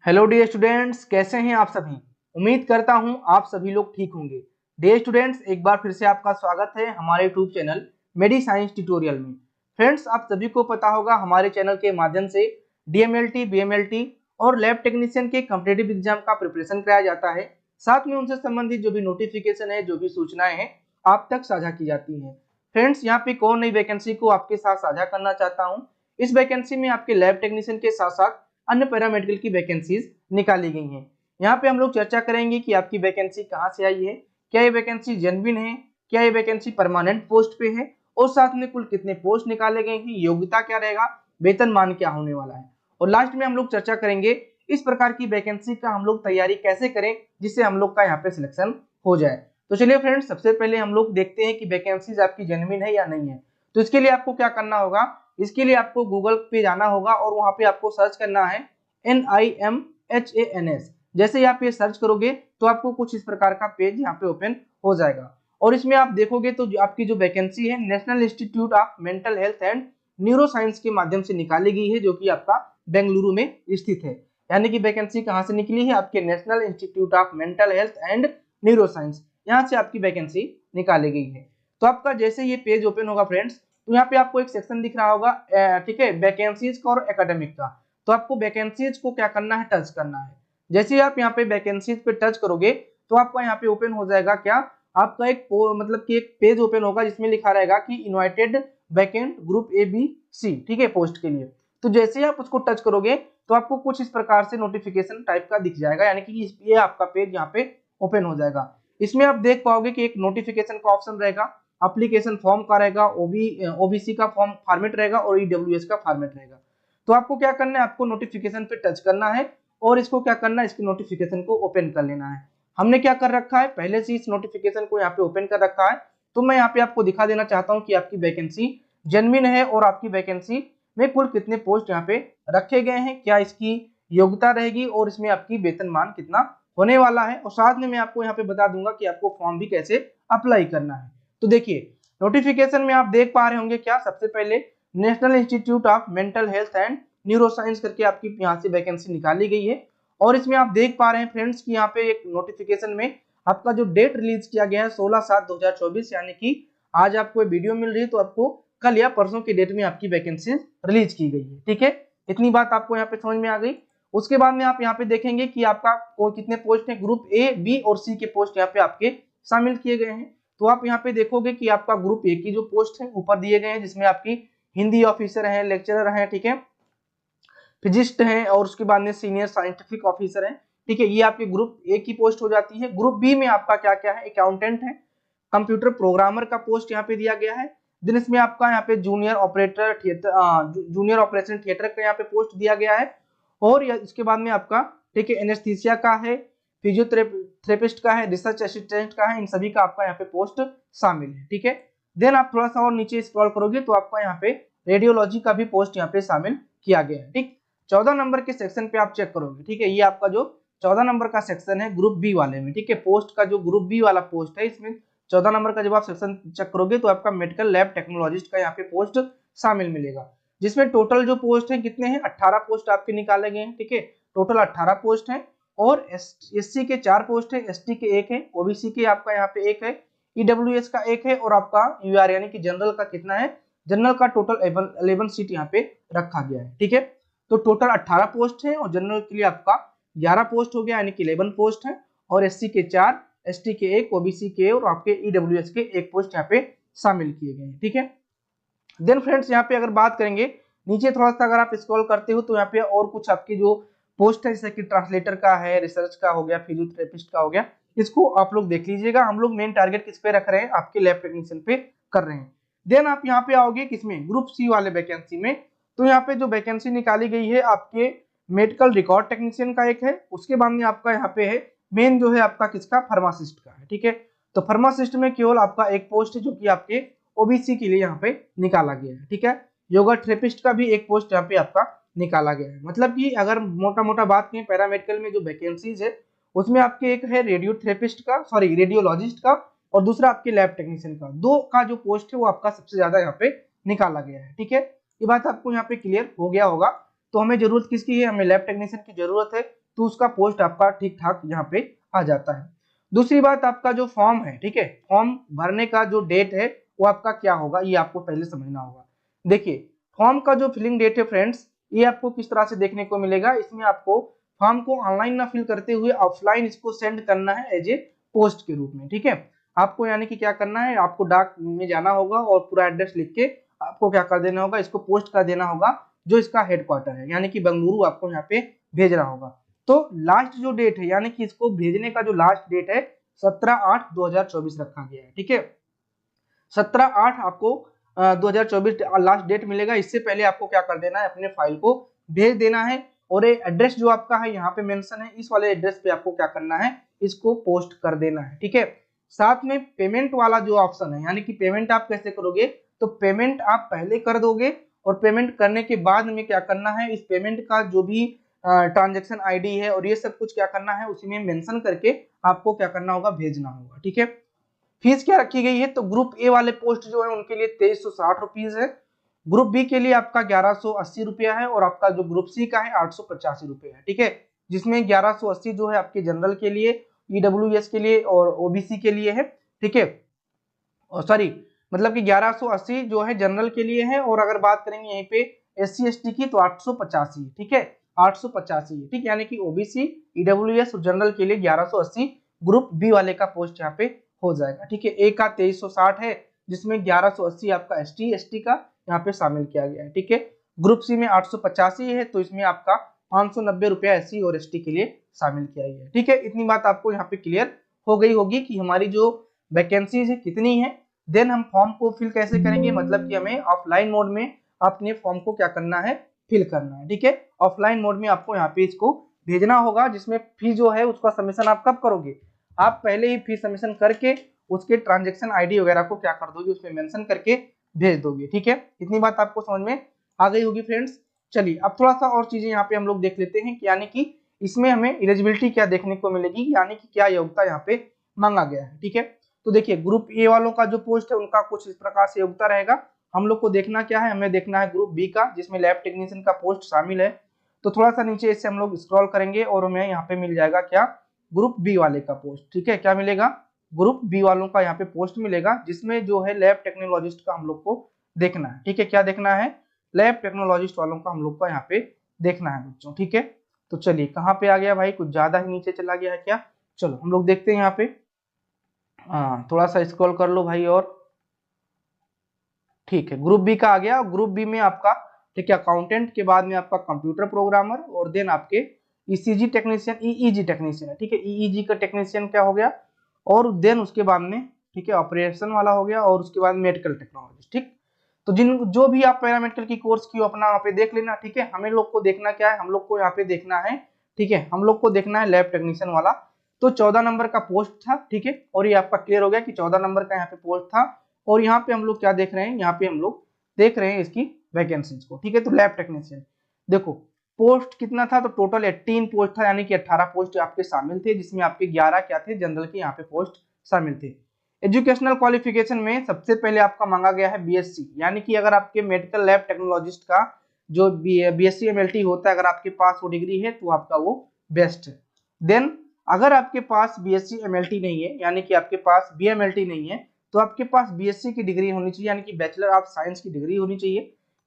Hello dear students, कैसे हैं आप सभी। उम्मीद करता हूं आप सभी लोग ठीक होंगे। डियर स्टूडेंट्स, एक बार फिर से आपका स्वागत है हमारे यूट्यूब चैनल मेडी साइंस ट्यूटोरियल में। फ्रेंड्स, आप सभी को पता होगा हमारे चैनल के माध्यम से डीएमएलटी, बीएमएलटी और लैब टेक्नीशियन के कॉम्पिटिटिव एग्जाम का प्रिपरेशन कराया जाता है। साथ में उनसे संबंधित जो भी नोटिफिकेशन है, जो भी सूचनाएं हैं, आप तक साझा की जाती हैं। फ्रेंड्स, यहाँ पे कौन नई वैकेंसी को आपके साथ साझा करना चाहता हूँ। इस वैकेंसी में आपके लैब टेक्नीशियन के साथ साथ अन्य पैरामेडिकल की वैकेंसीज निकाली गई हैं। यहाँ पे हम लोग चर्चा करेंगे कि आपकी वैकेंसी कहाँ से आई है, क्या ये वैकेंसी जेन्युइन है, क्या ये वैकेंसी परमानेंट पोस्ट पे है, और साथ में कुल कितने पोस्ट निकाले गए हैं, योग्यता क्या रहेगा, वेतनमान क्या होने वाला है। और लास्ट में हम लोग चर्चा करेंगे इस प्रकार की वैकेंसी का हम लोग तैयारी कैसे करें जिससे हम लोग का यहाँ पे सिलेक्शन हो जाए। तो चलिए फ्रेंड्स, सबसे पहले हम लोग देखते हैं कि वैकेंसीज आपकी जेन्युइन है या नहीं है। तो इसके लिए आपको क्या करना होगा, इसके लिए आपको गूगल पे जाना होगा और वहां पे आपको सर्च करना है NIMHANS। जैसे ही आप ये सर्च करोगे तो आपको कुछ इस प्रकार का पेज यहाँ पे ओपन हो जाएगा और इसमें आप देखोगे तो आपकी जो वैकेंसी है national institute of mental health and neuro science के माध्यम से निकाली गई है, जो कि आपका बेंगलुरु में स्थित है। यानी कि वैकेंसी कहाँ से निकली है, आपके national institute of mental health and neuro science, यहाँ से आपकी वैकेंसी निकाली गई है। तो आपका जैसे ये पेज ओपन होगा फ्रेंड्स, तो यहाँ पे आपको एक सेक्शन दिख रहा होगा, ठीक है, वैकेंसीज का और एकेडमिक का। तो आपको वैकेंसीज को क्या करना है, टच करना है। जैसे ही आप यहाँ पे वैकेंसीज पे टच करोगे तो आपका यहाँ पे ओपन हो जाएगा क्या, आपका एक मतलब कि एक पेज ओपन होगा जिसमें लिखा रहेगा कि इनवाइटेड वैकेंट ग्रुप ABC, ठीक है, पोस्ट के लिए। तो जैसे ही आप उसको टच करोगे तो आपको कुछ इस प्रकार से नोटिफिकेशन टाइप का दिख जाएगा, यानी कि ये आपका पेज यहाँ पे ओपन हो जाएगा। इसमें आप देख पाओगे कि एक नोटिफिकेशन का ऑप्शन रहेगा, एप्लीकेशन फॉर्म का रहेगा, ओबीसी का फॉर्म फॉर्मेट रहेगा और ईडब्ल्यूएस का फॉर्मेट रहेगा। तो आपको क्या करना है, आपको नोटिफिकेशन पे टच करना है और इसको क्या करना है, इसकी नोटिफिकेशन को ओपन कर लेना है। हमने क्या कर रखा है, पहले से इस नोटिफिकेशन को यहाँ पे ओपन कर रखा है। तो मैं यहाँ पे आपको दिखा देना चाहता हूँ कि आपकी वैकेंसी जेन्युइन है और आपकी वैकेंसी में कुल कितने पोस्ट यहाँ पे रखे गए हैं, क्या इसकी योग्यता रहेगी और इसमें आपकी वेतनमान कितना होने वाला है। और साथ में मैं आपको यहाँ पे बता दूंगा कि आपको फॉर्म भी कैसे अप्लाई करना है। तो देखिए, नोटिफिकेशन में आप देख पा रहे होंगे क्या, सबसे पहले national institute of mental health and neuro science करके आपकी यहाँ से वैकेंसी निकाली गई है। और इसमें आप देख पा रहे हैं फ्रेंड्स कि यहाँ पे एक नोटिफिकेशन में आपका जो डेट रिलीज किया गया है 16/7/2024, यानी कि आज आपको वीडियो मिल रही है तो आपको कल या परसों की डेट में आपकी वैकेंसी रिलीज की गई है। ठीक है, इतनी बात आपको यहाँ पे समझ में आ गई। उसके बाद में आप यहाँ पे देखेंगे कि आपका कितने पोस्ट है, ग्रुप A, B और C के पोस्ट यहाँ पे आपके शामिल किए गए हैं। तो आप यहाँ पे देखोगे कि आपका ग्रुप A की जो पोस्ट है ऊपर दिए गए हैं, जिसमें आपकी हिंदी ऑफिसर है, लेक्चरर है, ठीक है, फिजिस्ट है और उसके बाद में सीनियर साइंटिफिक ऑफिसर है। ठीक है, ये आपके ग्रुप A की पोस्ट हो जाती है। ग्रुप B में आपका क्या क्या है, अकाउंटेंट है, कंप्यूटर प्रोग्रामर का पोस्ट यहाँ पे दिया गया है। दिन इसमें आपका यहाँ पे junior operator theatre, junior operation theatre का यहाँ पे पोस्ट दिया गया है। और इसके बाद में आपका, ठीक है, एनेस्थीसिया का है, फिजियोथेरेपिस्ट का है, रिसर्च असिस्टेंट का है, इन सभी का आपका यहाँ पे पोस्ट शामिल है। ठीक है, देन आप थोड़ा सा और नीचे स्क्रॉल करोगे तो आपका यहाँ पे रेडियोलॉजी का भी पोस्ट यहाँ पे शामिल किया गया है। ठीक, 14 नंबर के सेक्शन पे आप चेक करोगे, ठीक है, ये आपका जो 14 नंबर का सेक्शन है ग्रुप बी वाले में, ठीक है, पोस्ट का जो ग्रुप बी वाला पोस्ट है, इसमें 14 नंबर का जब आप सेक्शन चेक करोगे तो आपका मेडिकल लैब टेक्नोलॉजिस्ट का यहाँ पे पोस्ट शामिल मिलेगा, जिसमें टोटल जो पोस्ट है कितने हैं, 18 पोस्ट आपके निकाले गए हैं। ठीक है, टोटल 18 पोस्ट है और SC के 4 पोस्ट है, ST के 1 है, OBC के आपका यहाँ पे 1 है, EWS का 1 है और आपका UR यानी कि जनरल का कितना है, जनरल का टोटल 11 सीट यहाँ पे रखा गया है। ठीक है, तो टोटल 18 पोस्ट है और जनरल के लिए आपका 11 पोस्ट हो गया, यानी कि 11 पोस्ट है, और SC के 4, ST के 1, OBC के और आपके EWS के 1 पोस्ट यहाँ पे शामिल किए गए हैं। ठीक है, देन फ्रेंड्स यहाँ पे अगर बात करेंगे नीचे थोड़ा सा अगर आप स्क्रॉल करते हो तो यहाँ पे और कुछ आपकी जो पोस्ट है, जैसे कि ट्रांसलेटर का है, रिसर्च का हो गया, फिजियोथेरेपिस्ट का हो गया, इसको आप लोग देख लीजिएगा। हम लोग मेन टारगेट किस पे रख रहे हैं, आपके लैब टेक्नीशियन पे कर रहे हैं। देन आप यहाँ पे आओगे किसमें, ग्रुप C वाले वैकेंसी में। तो यहाँ पे जो वैकेंसी निकाली गई है आपके मेडिकल रिकॉर्ड टेक्नीशियन का एक है, उसके बाद में आपका यहाँ पे है मेन जो है आपका किसका, फार्मासिस्ट का है। ठीक है, तो फार्मासिस्ट में केवल आपका एक पोस्ट है जो कि आपके OBC के लिए यहाँ पे निकाला गया है। ठीक है, योगा थेरेपिस्ट का भी एक पोस्ट यहाँ पे आपका निकाला गया है। मतलब कि अगर मोटा मोटा बात करें पैरामेडिकल में जो वैकेंसीज है उसमें आपके एक है रेडियोथेरेपिस्ट का, सॉरी रेडियोलॉजिस्ट का, और दूसरा आपके लैब टेक्नीशियन का, दो का जो पोस्ट है वो आपका सबसे ज्यादा यहाँ पे निकाला गया है। ठीक है, ये बात आपको यहाँ पे क्लियर हो गया होगा। तो हमें जरूरत किसकी है, हमें लैब टेक्नीशियन की जरूरत है। तो उसका पोस्ट आपका ठीक ठाक यहाँ पे आ जाता है। दूसरी बात, आपका जो फॉर्म है, ठीक है, फॉर्म भरने का जो डेट है वो आपका क्या होगा, ये आपको पहले समझना होगा। देखिए फॉर्म का जो फिलिंग डेट है फ्रेंड्स, ये आपको किस तरह से देखने को मिलेगा। इसमें आपको फॉर्म को ऑनलाइन ना फिल करते हुए ऑफलाइन इसको सेंड करना है एज ए पोस्ट के रूप में, ठीक है। आपको यानी कि क्या करना है, आपको डाक में जाना होगा और पूरा एड्रेस लिख के आपको क्या कर देना होगा, इसको पोस्ट कर देना होगा जो इसका हेडक्वार्टर है, यानी कि बेंगलुरु आपको यहाँ पे भेजना होगा। तो लास्ट जो डेट है, यानी कि इसको भेजने का जो लास्ट डेट है 17/8/2024 रखा गया है, ठीक है। 17/8 आपको 2024 लास्ट डेट मिलेगा। इससे पहले आपको क्या कर देना है, अपने फाइल को भेज देना है। और ये एड्रेस जो आपका है यहाँ पे मेंशन है, इस वाले एड्रेस पे आपको क्या करना है, इसको पोस्ट कर देना है, ठीक है। साथ में पेमेंट वाला जो ऑप्शन है, यानी कि पेमेंट आप कैसे करोगे, तो पेमेंट आप पहले कर दोगे और पेमेंट करने के बाद में क्या करना है, इस पेमेंट का जो भी ट्रांजैक्शन आईडी है और ये सब कुछ क्या करना है, उसी में मेंशन करके आपको क्या करना होगा, भेजना होगा, ठीक है। फीस क्या रखी गई है, तो ग्रुप ए वाले पोस्ट जो है उनके लिए 2360 रुपीज है। ग्रुप बी के लिए आपका 1180 रुपया है और आपका जो ग्रुप सी का है 885 रुपये है, ठीक है। जिसमें 1180 जो है आपके जनरल के लिए, ईडब्ल्यूएस के लिए और ओबीसी के लिए है, ठीक है। और सॉरी, मतलब कि 1180 जो है जनरल के लिए है, और अगर बात करेंगे यहीं पे एससी एसटी की तो 885, ठीक है, 885, ठीक, यानी कि ओबीसी, ईडब्ल्यूएस और जनरल के लिए 1180 ग्रुप बी वाले का पोस्ट यहाँ पे हो जाएगा, ठीक है। ए का 2360 है, जिसमें 1180 आपका एसटी एसटी का यहाँ पे शामिल किया गया है, ठीक है। ग्रुप सी में 885 है, तो इसमें आपका 590 रुपया एससी और एसटी के लिए शामिल किया गया है, ठीक है। इतनी बात आपको यहाँ पे क्लियर हो गई होगी कि हमारी जो वैकेंसीज है कितनी है। देन हम फॉर्म को फिल कैसे करेंगे, मतलब कि हमें ऑफलाइन मोड में अपने फॉर्म को क्या करना है, फिल करना है, ठीक है। ऑफलाइन मोड में आपको यहाँ पे इसको भेजना होगा, जिसमें फी जो है उसका सबमिशन आप कब करोगे, आप पहले ही फी सबमिशन करके उसके ट्रांजैक्शन आईडी वगैरह को क्या कर दोगे, उसमें मेंशन करके भेज दोगे, ठीक है। इतनी बात आपको समझ में आ गई होगी फ्रेंड्स। चलिए अब थोड़ा सा और चीजें यहाँ पे हम लोग देख लेते हैं कि यानी कि इसमें हमें एलिजिबिलिटी क्या देखने को मिलेगी, यानी कि क्या योग्यता यहाँ पे मांगा गया है, ठीक है। तो देखिए ग्रुप ए वालों का जो पोस्ट है उनका कुछ इस प्रकार से योग्यता रहेगा। हम लोग को देखना क्या है, हमें देखना है ग्रुप बी का, जिसमें लैब टेक्नीशियन का पोस्ट शामिल है। तो थोड़ा सा नीचे इससे हम लोग स्क्रॉल करेंगे और हमें यहाँ पे मिल जाएगा क्या, ग्रुप बी वाले का पोस्ट, ठीक है। क्या मिलेगा, ग्रुप बी वालों का यहाँ पे पोस्ट मिलेगा, जिसमें जो है लैब टेक्नोलॉजिस्ट का हम लोग को देखना है, ठीक है। क्या देखना है, लैब टेक्नोलॉजिस्ट वालों का हम लोग का यहाँ पे देखना है बच्चों, ठीक है। तो चलिए कहाँ पे आ गया भाई, कुछ ज्यादा ही नीचे चला गया है क्या, चलो हम लोग देखते हैं यहाँ पे। हाँ थोड़ा सा स्क्रॉल कर लो भाई, और ठीक है ग्रुप बी का आ गया। ग्रुप बी में आपका, ठीक है, अकाउंटेंट के बाद में आपका कंप्यूटर प्रोग्रामर और देन आपके ईसीजी टेक्नीशियन, ईईजी टेक्नीशियन है, ठीक है। ईईजी का टेक्नीशियन क्या हो गया, और देन उसके बाद में, ठीक है, ऑपरेशन वाला हो गया, और उसके बाद मेडिकल टेक्नोलॉजी, ठीक। तो जो भी आप पैरामेडिकल की कोर्स की अपना यहाँ पे देख लेना, ठीक है। हमें लोग को देखना क्या है, हम लोग को यहाँ पे देखना है, ठीक है, हम लोग को देखना है लैब टेक्नीशियन वाला। तो 14 नंबर का पोस्ट था, ठीक है, और ये आपका क्लियर हो गया कि 14 नंबर का यहाँ पे पोस्ट था। और यहाँ पे हम लोग क्या देख रहे हैं, यहाँ पे हम लोग देख रहे हैं इसकी वैकेंसीज को, ठीक है। तो लैब टेक्नीशियन देखो पोस्ट कितना था, तो टोटल 18 पोस्ट था, यानी कि 18 पोस्ट आपके शामिल थे, जिसमें आपके 11 क्या थे, जनरल के यहाँ पे पोस्ट शामिल थे। एजुकेशनल क्वालिफिकेशन में सबसे पहले आपका मांगा गया है बीएससी, यानी कि अगर आपके मेडिकल लैब टेक्नोलॉजिस्ट का जो बीएससी एमएलटी होता है, अगर आपके पास वो डिग्री है तो आपका वो बेस्ट है। देन अगर आपके पास बीएससी एमएलटी नहीं है, यानी कि आपके पास बीएमएलटी नहीं है, तो आपके पास बीएससी की डिग्री होनी चाहिए, यानी कि बैचलर ऑफ साइंस की डिग्री होनी चाहिए।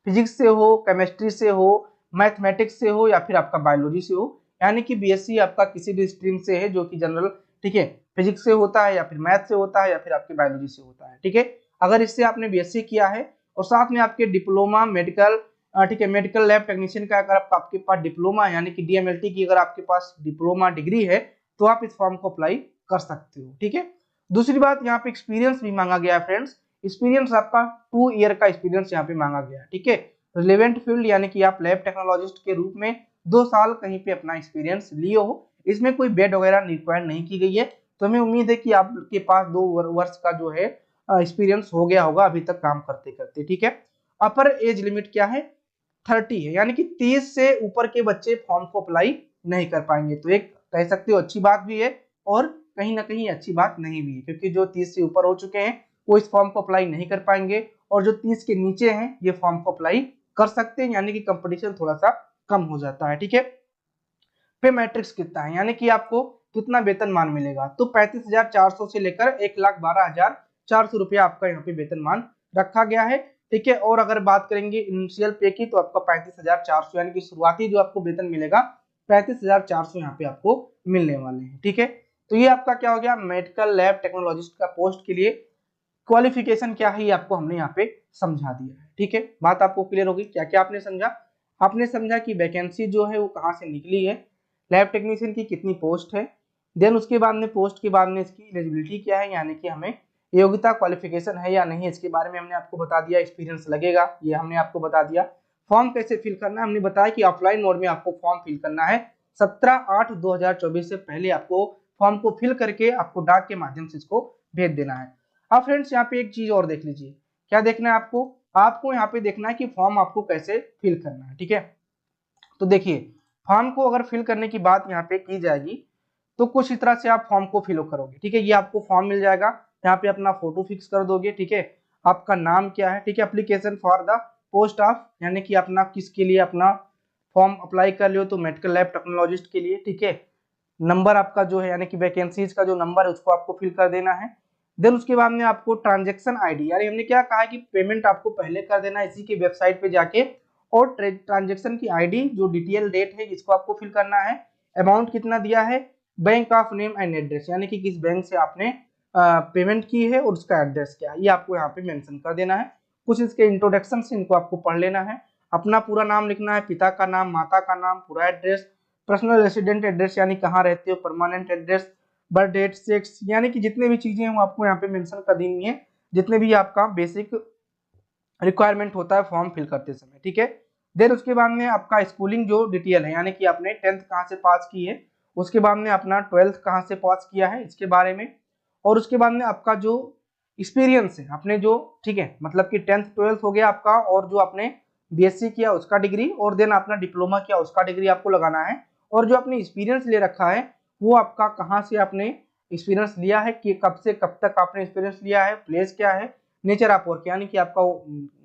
फिजिक्स से हो, केमिस्ट्री से हो, मैथमेटिक्स से हो, या फिर आपका बायोलॉजी से हो, यानी कि बीएससी आपका किसी भी स्ट्रीम से है जो कि जनरल, ठीक है, फिजिक्स से होता है या फिर मैथ से होता है या फिर आपके बायोलॉजी से होता है, ठीक है। अगर इससे आपने बीएससी किया है और साथ में आपके डिप्लोमा मेडिकल, ठीक है, मेडिकल लैब टेक्नीशियन का अगर आपके पास डिप्लोमा यानी कि डीएमएलटी की अगर आपके पास डिप्लोमा डिग्री है, तो आप इस फॉर्म को अप्लाई कर सकते हो, ठीक है। दूसरी बात, यहाँ पे एक्सपीरियंस भी मांगा गया है फ्रेंड्स। एक्सपीरियंस आपका 2 ईयर का एक्सपीरियंस यहाँ पे मांगा गया है, ठीक है। रिलेवेंट फील्ड यानी कि आप लैब टेक्नोलॉजिस्ट के रूप में 2 साल कहीं पे अपना एक्सपीरियंस लिए हो। इसमें कोई बेड वगैरह रिक्वायर नहीं की गई है, तो हमें उम्मीद है कि आपके पास 2 वर्ष का जो है एक्सपीरियंस हो गया होगा अभी तक काम करते करते, ठीक है। अपर एज लिमिट क्या है, 30 है, यानी कि 30 से ऊपर के बच्चे फॉर्म को अप्लाई नहीं कर पाएंगे। तो एक कह सकते हो अच्छी बात भी है और कहीं ना कहीं अच्छी बात नहीं भी है, क्योंकि जो 30 से ऊपर हो चुके हैं वो इस फॉर्म को अप्लाई नहीं कर पाएंगे, और जो 30 के नीचे हैं ये फॉर्म को अप्लाई कर सकते हैं, यानी कि कंपटीशन थोड़ा सा कम हो जाता है, ठीक है। पे मैट्रिक्स कितना है, यानी कि आपको कितना वेतनमान मिलेगा। तो 35,400 से लेकर 1,12,400 रुपया आपका यहाँ पे वेतनमान रखा गया है। ठीक है, और अगर बात करेंगे इनिशियल पे की, तो आपका 35,400 यानी कि शुरुआती जो आपको वेतन मिलेगा 35,400 यहाँ पे आपको मिलने वाले हैं। ठीक है, तो ये आपका क्या हो गया, मेडिकल लैब टेक्नोलॉजिस्ट का पोस्ट के लिए क्वालिफिकेशन क्या है ये आपको हमने यहाँ पे समझा दिया है। ठीक है, बात आपको क्लियर होगी। क्या क्या आपने समझा, आपने समझा कि वैकेंसी जो है वो कहाँ से निकली है, लैब टेक्नीशियन की कितनी पोस्ट है, देन उसके बाद में पोस्ट के बाद में इसकी एलिजिबिलिटी क्या है, यानी कि हमें योग्यता क्वालिफिकेशन है या नहीं, इसके बारे में हमने आपको बता दिया। एक्सपीरियंस लगेगा ये हमने आपको बता दिया। फॉर्म कैसे फिल करना है हमने बताया कि ऑफलाइन मोड में आपको फॉर्म फिल करना है। 17/8/2024 से पहले आपको फॉर्म को फिल करके आपको डाक के माध्यम से इसको भेज देना है। अब फ्रेंड्स यहाँ पे एक चीज और देख लीजिए, क्या देखना है आपको, आपको यहाँ पे देखना है कि फॉर्म आपको कैसे फिल करना है। ठीक है, तो देखिए फॉर्म को अगर फिल करने की बात यहाँ पे की जाएगी तो कुछ इस तरह से आप फॉर्म को फिल करोगे। ठीक है, ये आपको फॉर्म मिल जाएगा, यहाँ पे अपना फोटो फिक्स कर दोगे। ठीक है, आपका नाम क्या है, ठीक है, application for the post of, यानी कि अपना किसके लिए अपना फॉर्म अप्लाई कर लियो, तो मेडिकल लैब टेक्नोलॉजिस्ट के लिए। ठीक है, नंबर आपका जो है यानी कि वैकेंसीज का जो नंबर है उसको आपको फिल कर देना है। देन उसके बाद में आपको ट्रांजैक्शन आईडी, यानी हमने क्या कहा है कि पेमेंट आपको पहले कर देना है इसी की वेबसाइट पे जाके, और ट्रांजैक्शन की आईडी जो डिटेल डेट है इसको आपको फिल करना है। अमाउंट कितना दिया है, bank of name and address, यानी कि किस बैंक से आपने पेमेंट की है और उसका एड्रेस क्या है ये आपको यहाँ पे मेंशन कर देना है। कुछ इसके इंट्रोडक्शन से इनको आपको पढ़ लेना है। अपना पूरा नाम लिखना है, पिता का नाम, माता का नाम, पूरा एड्रेस, पर्सनल रेसिडेंट एड्रेस यानी कहाँ रहते हो, permanent address, birth date, sex, यानी कि जितने भी चीजें हैं वो आपको यहाँ पे मेंशन कर देनी है, जितने भी आपका बेसिक रिक्वायरमेंट होता है फॉर्म फिल करते समय। ठीक है, देन उसके बाद में आपका स्कूलिंग जो डिटेल है, यानी कि आपने 10th कहाँ से पास की है, उसके बाद में अपना 12th कहाँ से पास किया है इसके बारे में, और उसके बाद में आपका जो एक्सपीरियंस है आपने जो, ठीक है, मतलब कि 10th 12th हो गया आपका, और जो आपने बीएससी किया उसका डिग्री, और देन अपना डिप्लोमा किया उसका डिग्री आपको लगाना है, और जो आपने एक्सपीरियंस ले रखा है वो आपका कहाँ से आपने एक्सपीरियंस लिया है, कि कब से कब तक आपने एक्सपीरियंस लिया है, प्लेस क्या है, नेचर ऑफ वर्क, यानी कि आपका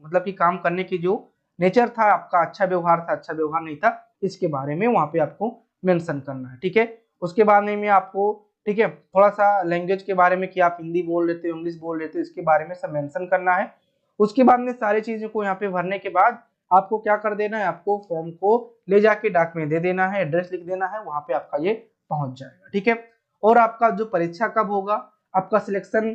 मतलब कि काम करने की जो नेचर था आपका, अच्छा व्यवहार था, अच्छा व्यवहार नहीं था, इसके बारे में वहां पे आपको मेंशन करना है। ठीक है, उसके बाद में आपको, ठीक है, थोड़ा सा लैंग्वेज के बारे में कि आप हिंदी बोल लेते हो, इंग्लिश बोल लेते हो, इसके बारे में सब मेंशन करना है। उसके बाद में सारी चीजों को यहाँ पे भरने के बाद आपको क्या कर देना है, आपको फॉर्म को ले जाके डाक में दे देना है, एड्रेस लिख देना है, वहां पे आपका ये पहुंच जाएगा। ठीक है, और आपका जो परीक्षा कब होगा, आपका सिलेक्शन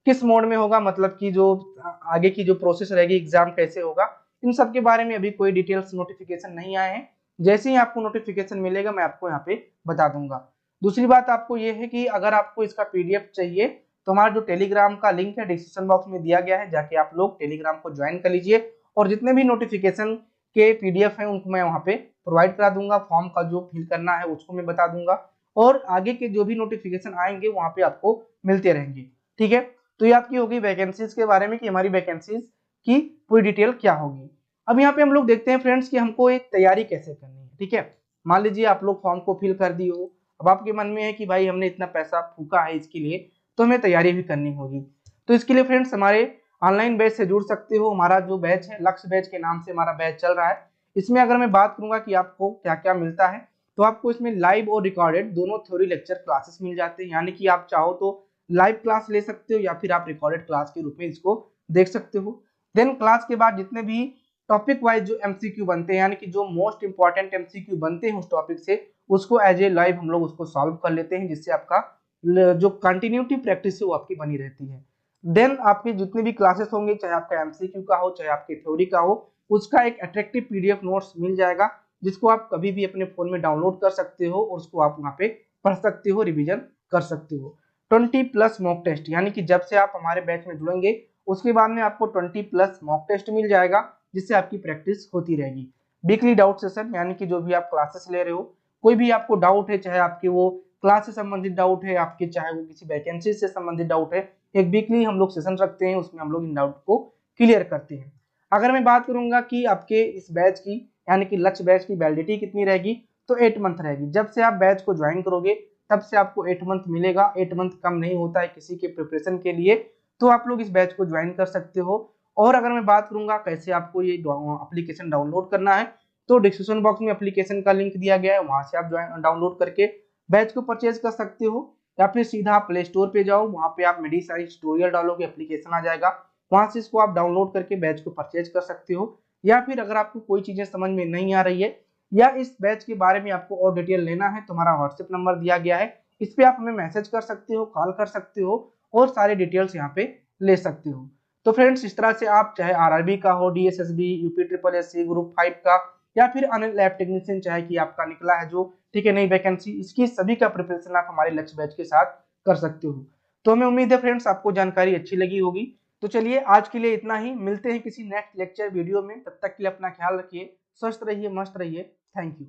किस मोड में होगा, मतलब कि जो आगे की जो प्रोसेस रहेगी, एग्जाम कैसे होगा, इन सब के बारे में अभी कोई डिटेल्स नोटिफिकेशन नहीं आए हैं। जैसे ही आपको नोटिफिकेशन मिलेगा मैं आपको यहाँ पे बता दूंगा। दूसरी बात आपको ये है कि अगर आपको इसका पीडीएफ चाहिए तो हमारा जो टेलीग्राम का लिंक है डिस्क्रिप्शन बॉक्स में दिया गया है, जाके आप लोग टेलीग्राम को ज्वाइन कर लीजिए, और जितने भी नोटिफिकेशन के पीडीएफ हैं उनको मैं वहाँ पे प्रोवाइड करा दूंगा। फॉर्म का जो फिल करना है उसको मैं बता दूंगा, और आगे के जो भी नोटिफिकेशन आएंगे वहाँ पे आपको मिलते रहेंगे। ठीक है, तो ये आपकी होगी वैकेंसीज के बारे में कि हमारी वैकेंसीज की पूरी डिटेल क्या होगी। अब यहाँ पे हम लोग देखते हैं फ्रेंड्स कि हमको एक तैयारी कैसे करनी है। ठीक है, मान लीजिए आप लोग फॉर्म को फिल कर दिए हो, अब आपके मन में है कि भाई हमने इतना पैसा फूका है इसके लिए, तो हमें तैयारी भी करनी होगी। तो इसके लिए फ्रेंड्स हमारे ऑनलाइन बैच से जुड़ सकते हो। हमारा जो बैच है लक्ष्य बैच के नाम से हमारा बैच चल रहा है। इसमें अगर मैं बात करूंगा कि आपको क्या क्या मिलता है, तो आपको इसमें लाइव और रिकॉर्डेड दोनों थ्योरी लेक्चर क्लासेस मिल जाते हैं, यानी कि आप चाहो तो लाइव क्लास ले सकते हो या फिर आप रिकॉर्डेड क्लास के रूप में इसको देख सकते हो। देन क्लास के बाद जितने भी टॉपिक वाइज जो एमसीक्यू बनते हैं, यानी कि जो मोस्ट इंपॉर्टेंट एमसीक्यू बनते हैं उस टॉपिक से, उसको एज ए लाइव हम लोग उसको सॉल्व कर लेते हैं, जिससे आपका जो कंटिन्यूटी प्रैक्टिस है वो आपकी बनी रहती है। देन आपके जितने भी क्लासेस होंगे, चाहे आपका एमसीक्यू का हो चाहे आपके थ्योरी का हो, उसका एक अट्रैक्टिव पीडीएफ नोट्स मिल जाएगा, जिसको आप कभी भी अपने फोन में डाउनलोड कर सकते हो और उसको आप वहाँ पे पढ़ सकते हो, रिविजन कर सकते हो। 20+ मॉक टेस्ट, यानी कि जब से आप हमारे बैच में जुड़ेंगे उसके बाद में आपको 20+ मॉक टेस्ट मिल जाएगा, जिससे आपकी प्रैक्टिस होती रहेगी। वीकली डाउट सेशन, यानी कि जो भी आप क्लासेस ले रहे हो, कोई भी आपको डाउट है, चाहे आपके वो क्लास से संबंधित डाउट है, आपके चाहे वो किसी वैकेंसी से संबंधित डाउट है, एक वीकली हम लोग सेशन रखते हैं, उसमें हम लोग इन डाउट को क्लियर करते हैं। अगर मैं बात करूंगा कि आपके इस बैच की, यानी कि लक्ष्य बैच की वैलिडिटी कितनी रहेगी, तो 8 मंथ रहेगी। जब से आप बैच को ज्वाइन करोगे तब से आपको 8 मंथ मिलेगा। 8 मंथ कम नहीं होता है किसी के प्रिपरेशन के लिए, तो आप लोग इस बैच को ज्वाइन कर सकते हो। और अगर मैं बात करूंगा कैसे आपको ये एप्लीकेशन डाउनलोड करना है, तो डिस्क्रिप्शन बॉक्स में एप्लीकेशन का लिंक दिया गया है, वहां से आप डाउनलोड करके बैच को परचेज कर सकते हो। या फिर सीधा आप प्ले स्टोर पे जाओ, वहां पे आप मेडिसाइज ट्यूटोरियल डालोगे, एप्लीकेशन आ जाएगा, वहां से इसको आप डाउनलोड करके बैच को परचेज कर सकते हो। या फिर अगर आपको कोई चीजें समझ में नहीं आ रही है या इस बैच के बारे में आपको और डिटेल लेना है तो हमारा व्हाट्सएप नंबर दिया गया है, इस पे आप हमें मैसेज कर सकते हो, कॉल कर सकते हो और सारे डिटेल्स यहाँ पे ले सकते हो। तो फ्रेंड्स, इस तरह से आप चाहे आरआरबी का हो, DSSB, UP triple SC, group 5 का, या फिर अन्य लैब टेक्नीशियन चाहे कि आपका निकला है जो, ठीक है, नई वैकेंसी, इसकी सभी का प्रिपरेशन आप हमारे लक्ष्य बैच के साथ कर सकते हो। तो हमें उम्मीद है फ्रेंड्स आपको जानकारी अच्छी लगी होगी। तो चलिए आज के लिए इतना ही, मिलते हैं किसी नेक्स्ट लेक्चर वीडियो में, तब तक के लिए अपना ख्याल रखिए, स्वस्थ रहिए, मस्त रहिए। Thank you.